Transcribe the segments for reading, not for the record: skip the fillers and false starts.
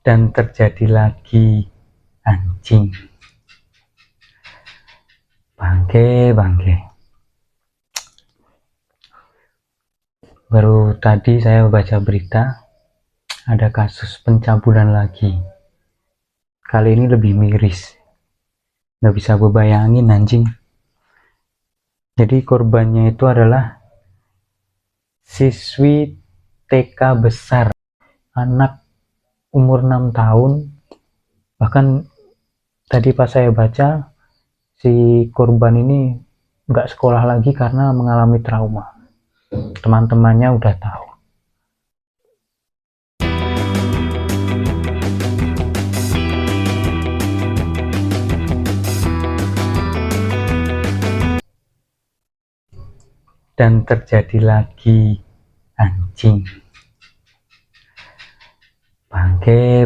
Dan terjadi lagi, anjing. Bangke. Baru tadi saya baca berita, ada kasus pencabulan lagi. Kali ini lebih miris. Nggak bisa gue bayangin, anjing. Jadi korbannya itu adalah siswi TK besar, anak umur 6 tahun. Bahkan tadi pas saya baca, si korban ini nggak sekolah lagi karena mengalami trauma. Teman-temannya udah tahu. Dan terjadi lagi, anjing. Bangke.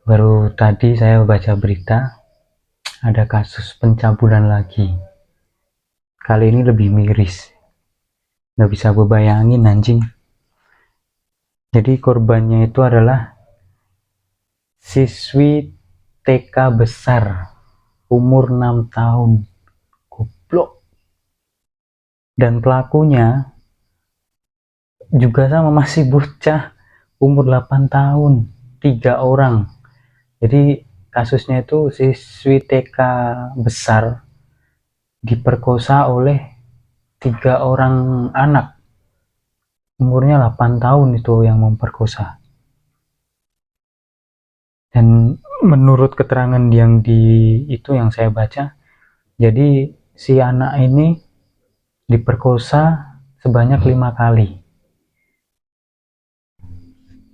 Baru tadi saya baca berita, ada kasus pencabulan lagi. Kali ini lebih miris. Nggak bisa gue bayangin, anjing. Jadi korbannya itu adalah siswi TK besar, umur 6 tahun. Goblok. Dan pelakunya juga sama, masih bocah, umur 8 tahun. 3 orang. Jadi kasusnya itu siswi TK besar diperkosa oleh 3 orang anak, umurnya 8 tahun itu yang memperkosa. Dan menurut keterangan yang yang saya baca, jadi si anak ini diperkosa sebanyak 5 kali.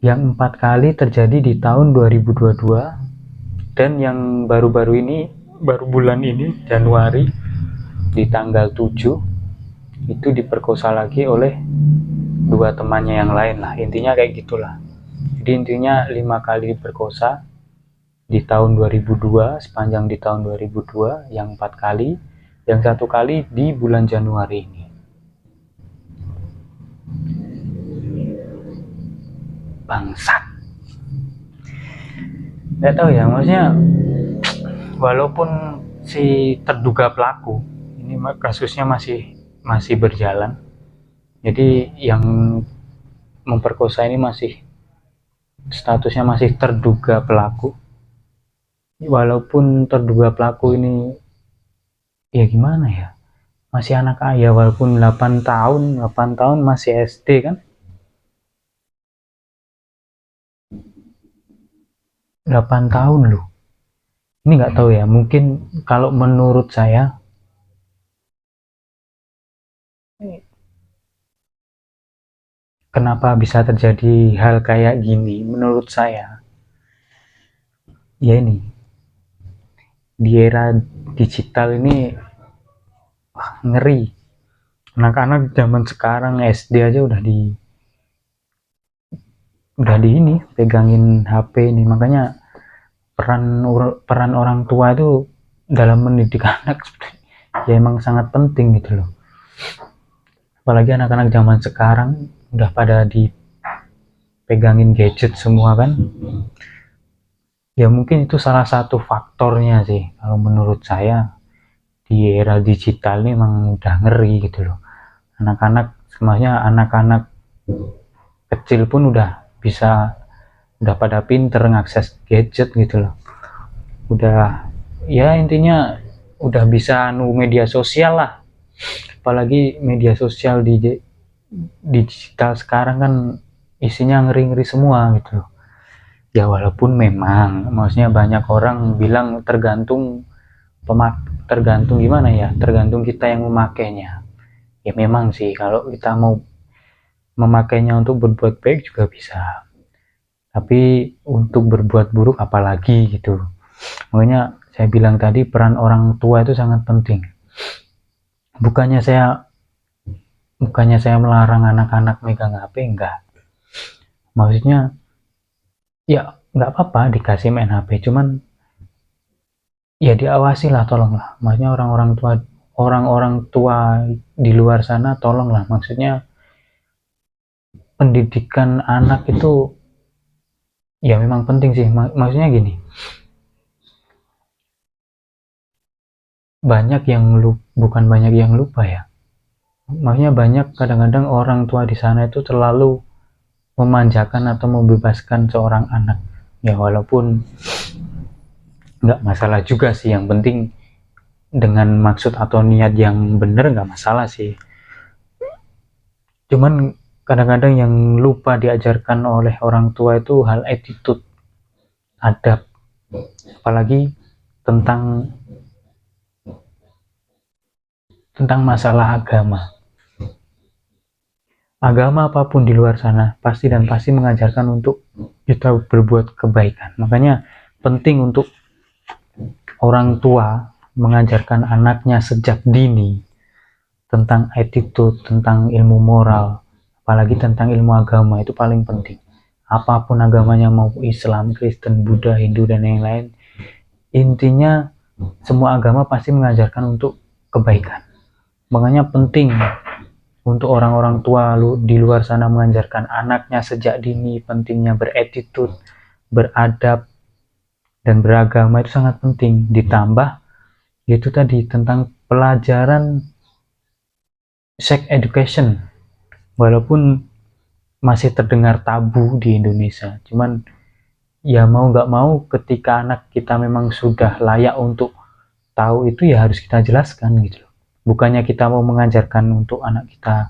Yang 4 kali terjadi di tahun 2022, dan yang baru-baru ini, baru bulan ini, Januari, di tanggal 7, itu diperkosa lagi oleh 2 temannya yang lain lah. Intinya kayak gitulah. Jadi intinya 5 kali diperkosa di tahun 2002, sepanjang di tahun 2002, yang 4 kali, yang 1 kali di bulan Januari ini. Bangsat. Nggak tahu ya, maksudnya walaupun si terduga pelaku ini kasusnya masih berjalan, jadi yang memperkosa ini masih statusnya masih terduga pelaku. Walaupun terduga pelaku ini ya gimana ya, masih anak ayah, walaupun 8 tahun masih SD kan. 8 tahun loh. Ini nggak tahu ya, mungkin kalau menurut saya kenapa bisa terjadi hal kayak gini, menurut saya ya ini, di era digital ini ngeri. Anak-anak zaman sekarang SD aja udah di ini pegangin HP ini. Makanya peran orang tua itu dalam mendidik anak ya emang sangat penting gitu loh. Apalagi anak-anak zaman sekarang udah pada dipegangin gadget semua kan. Ya mungkin itu salah satu faktornya sih kalau menurut saya. Di era digital ini emang udah ngeri gitu loh. Anak-anak, semuanya anak-anak kecil pun udah pada pinter ngakses gadget gitu loh. Udah ya intinya udah bisa media sosial lah. Apalagi media sosial di digital sekarang kan isinya ngeri-ngeri semua gitu loh. Ya walaupun memang maksudnya banyak orang bilang tergantung gimana ya, tergantung kita yang memakainya. Ya memang sih, kalau kita mau memakainya untuk berbuat baik juga bisa, tapi untuk berbuat buruk apalagi gitu. Makanya saya bilang tadi peran orang tua itu sangat penting. Bukannya saya melarang anak-anak megang HP, enggak. Maksudnya ya nggak apa-apa dikasih main HP, cuman ya diawasi lah, tolonglah. Maksudnya orang-orang tua di luar sana tolonglah, maksudnya pendidikan anak itu ya memang penting sih. Maksudnya gini, bukan banyak yang lupa ya, maksudnya banyak kadang-kadang orang tua di sana itu terlalu memanjakan atau membebaskan seorang anak. Ya walaupun nggak masalah juga sih, yang penting dengan maksud atau niat yang bener nggak masalah sih. Cuman kadang-kadang yang lupa diajarkan oleh orang tua itu hal attitude, adab, apalagi tentang masalah agama. Agama apapun di luar sana pasti mengajarkan untuk kita berbuat kebaikan. Makanya penting untuk orang tua mengajarkan anaknya sejak dini tentang attitude, tentang ilmu moral, apalagi tentang ilmu agama. Itu paling penting. Apapun agamanya, mau Islam, Kristen, Buddha, Hindu, dan yang lain, intinya semua agama pasti mengajarkan untuk kebaikan. Makanya penting untuk orang-orang tua di luar sana mengajarkan anaknya sejak dini pentingnya beretitude, beradab, dan beragama. Itu sangat penting. Ditambah itu tadi tentang pelajaran sex education, walaupun masih terdengar tabu di Indonesia, cuman ya mau nggak mau ketika anak kita memang sudah layak untuk tahu itu, ya harus kita jelaskan gitu loh. Bukannya kita mau mengajarkan untuk anak kita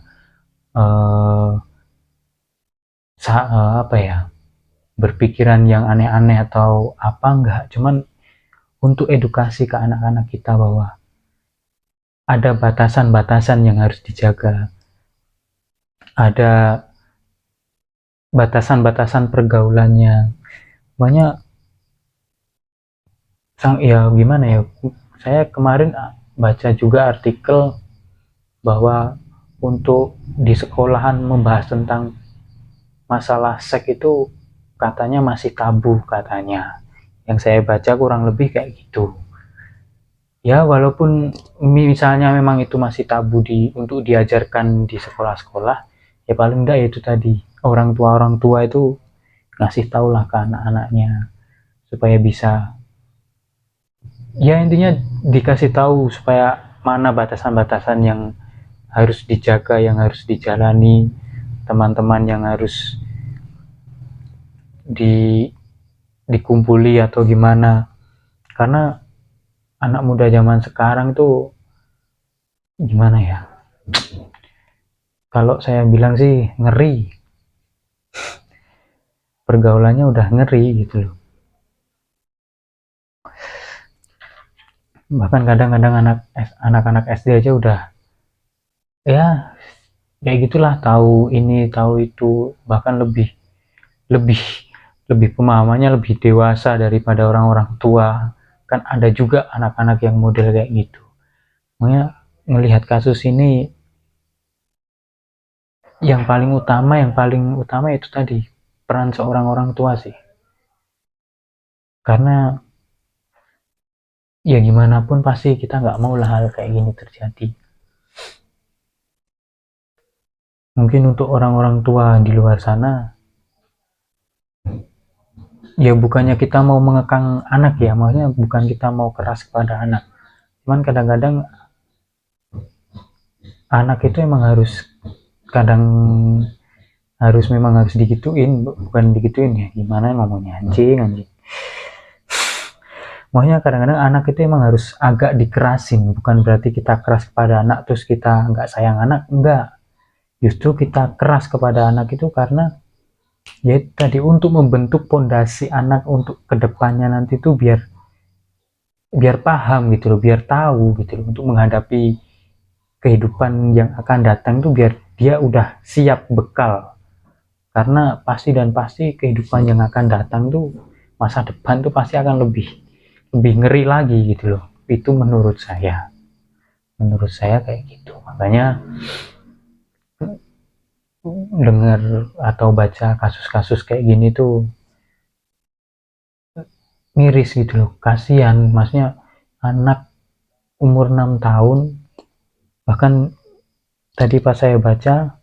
apa ya, berpikiran yang aneh-aneh atau apa, enggak, cuman untuk edukasi ke anak-anak kita bahwa ada batasan-batasan yang harus dijaga, ada batasan-batasan pergaulannya. Banyak ya gimana ya, saya kemarin baca juga artikel bahwa untuk di sekolahan membahas tentang masalah seks itu katanya masih tabu katanya. Yang saya baca kurang lebih kayak gitu. Ya walaupun misalnya memang itu masih tabu untuk diajarkan di sekolah-sekolah, ya paling enggak ya itu tadi, orang tua itu ngasih taulah ke anak-anaknya supaya bisa, ya intinya dikasih tahu supaya mana batasan-batasan yang harus dijaga, yang harus dijalani, teman-teman yang harus dikumpuli atau gimana. Karena anak muda zaman sekarang tuh gimana ya, kalau saya bilang sih ngeri, pergaulannya udah ngeri gitu loh. Bahkan kadang-kadang anak-anak SD aja udah ya kayak gitulah, tahu ini tahu itu, bahkan lebih pemahamannya lebih dewasa daripada orang-orang tua. Kan ada juga anak-anak yang model kayak gitu. Makanya melihat kasus ini, yang paling utama itu tadi peran seorang orang tua sih. Karena ya gimana pun pasti kita nggak mau lah hal kayak gini terjadi. Mungkin untuk orang-orang tua di luar sana, ya bukannya kita mau mengekang anak ya, maksudnya bukan kita mau keras kepada anak, cuman kadang-kadang anak itu emang memang harus digituin, bukan digituin ya, gimana ngomongnya, anjing. Maksudnya kadang-kadang anak itu emang harus agak dikerasin, bukan berarti kita keras kepada anak terus kita nggak sayang anak, enggak. Justru kita keras kepada anak itu karena ya tadi, untuk membentuk pondasi anak untuk kedepannya nanti tuh biar paham gitu loh, biar tahu gitu loh, untuk menghadapi kehidupan yang akan datang tuh biar dia udah siap bekal. Karena pasti kehidupan yang akan datang tuh, masa depan tuh pasti akan lebih ngeri lagi gitu loh. Itu menurut saya kayak gitu. Makanya dengar atau baca kasus-kasus kayak gini tuh miris gitu loh, kasihan. Maksudnya anak umur 6 tahun, bahkan tadi pas saya baca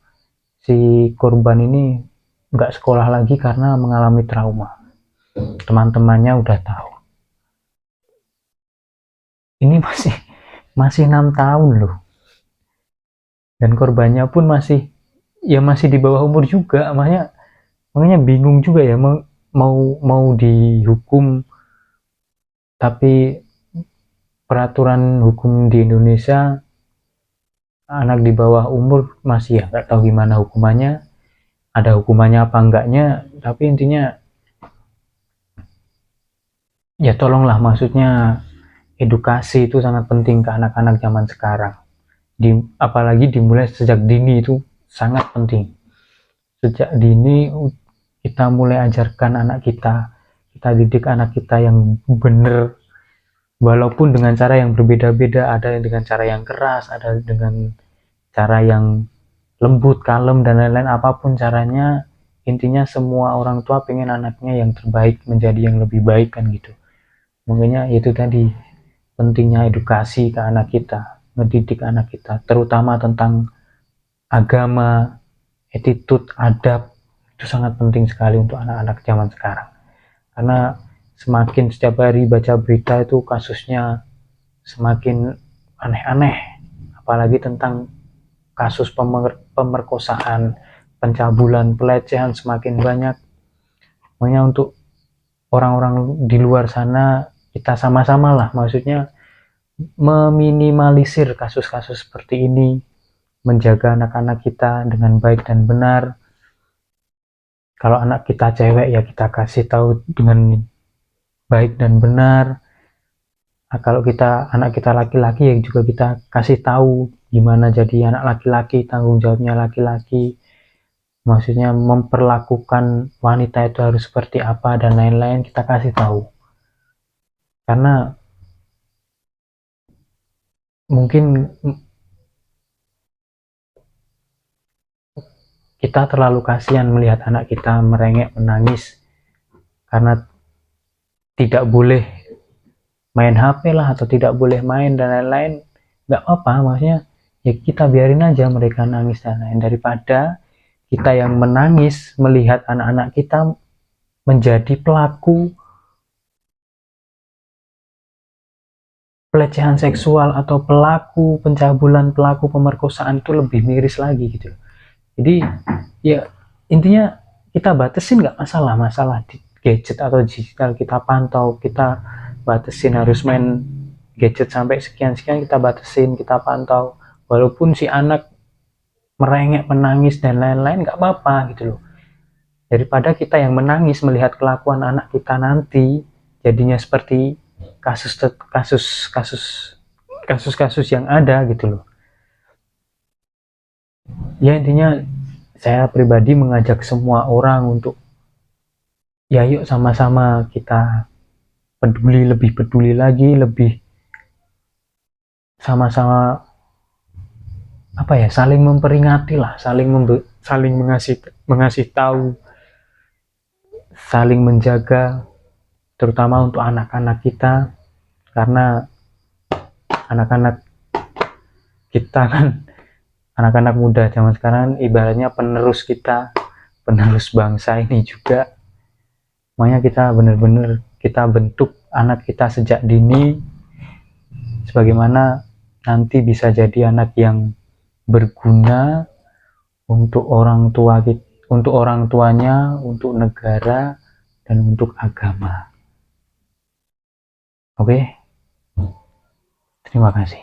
si korban ini nggak sekolah lagi karena mengalami trauma. Teman-temannya udah tahu. Ini masih 6 tahun loh, dan korbannya pun masih di bawah umur juga. Makanya bingung juga ya, mau dihukum, tapi peraturan hukum di Indonesia anak di bawah umur masih ya nggak tahu gimana hukumannya, ada hukumannya apa enggaknya. Tapi intinya ya tolonglah, maksudnya edukasi itu sangat penting ke anak-anak zaman sekarang. Apalagi dimulai sejak dini itu sangat penting. Sejak dini kita mulai ajarkan anak kita didik anak kita yang benar, walaupun dengan cara yang berbeda-beda. Ada dengan cara yang keras, ada dengan cara yang lembut, kalem, dan lain-lain. Apapun caranya, intinya semua orang tua pengen anaknya yang terbaik, menjadi yang lebih baik kan gitu. Makanya itu tadi pentingnya edukasi ke anak kita, mendidik anak kita, terutama tentang agama, attitude, adab. Itu sangat penting sekali untuk anak-anak zaman sekarang. Karena semakin setiap hari baca berita itu kasusnya semakin aneh-aneh, apalagi tentang kasus pemerkosaan, pencabulan, pelecehan semakin banyak. Makanya untuk orang-orang di luar sana, kita sama-sama lah, maksudnya meminimalisir kasus-kasus seperti ini, menjaga anak-anak kita dengan baik dan benar. Kalau anak kita cewek ya kita kasih tahu dengan baik dan benar. Nah, kalau anak kita laki-laki ya juga kita kasih tahu gimana jadi anak laki-laki, tanggung jawabnya laki-laki. Maksudnya memperlakukan wanita itu harus seperti apa dan lain-lain, kita kasih tahu. Karena mungkin kita terlalu kasihan melihat anak kita merengek, menangis karena tidak boleh main HP lah, atau tidak boleh main dan lain-lain. Nggak apa-apa, maksudnya ya kita biarin aja mereka nangis dan lain, daripada kita yang menangis melihat anak-anak kita menjadi pelaku pelecehan seksual atau pelaku pencabulan, pelaku pemerkosaan. Itu lebih miris lagi gitu. Jadi ya intinya kita batasin, nggak masalah di gadget atau digital, kita pantau, kita batasin, harus main gadget sampai sekian-sekian, kita batasin, kita pantau. Walaupun si anak merengek, menangis dan lain-lain, nggak apa-apa gitu loh. Daripada kita yang menangis melihat kelakuan anak kita nanti jadinya seperti kasus-kasus yang ada gitu loh. Ya intinya saya pribadi mengajak semua orang untuk ya yuk sama-sama kita lebih peduli lagi, lebih sama-sama saling memperingati lah, saling mengasih tahu, saling menjaga, terutama untuk anak-anak kita. Karena anak-anak kita kan, anak-anak muda zaman sekarang ibaratnya penerus kita, penerus bangsa ini juga. Makanya kita benar-benar kita bentuk anak kita sejak dini, sebagaimana nanti bisa jadi anak yang berguna untuk orang tuanya, untuk negara, dan untuk agama. Oke, terima kasih.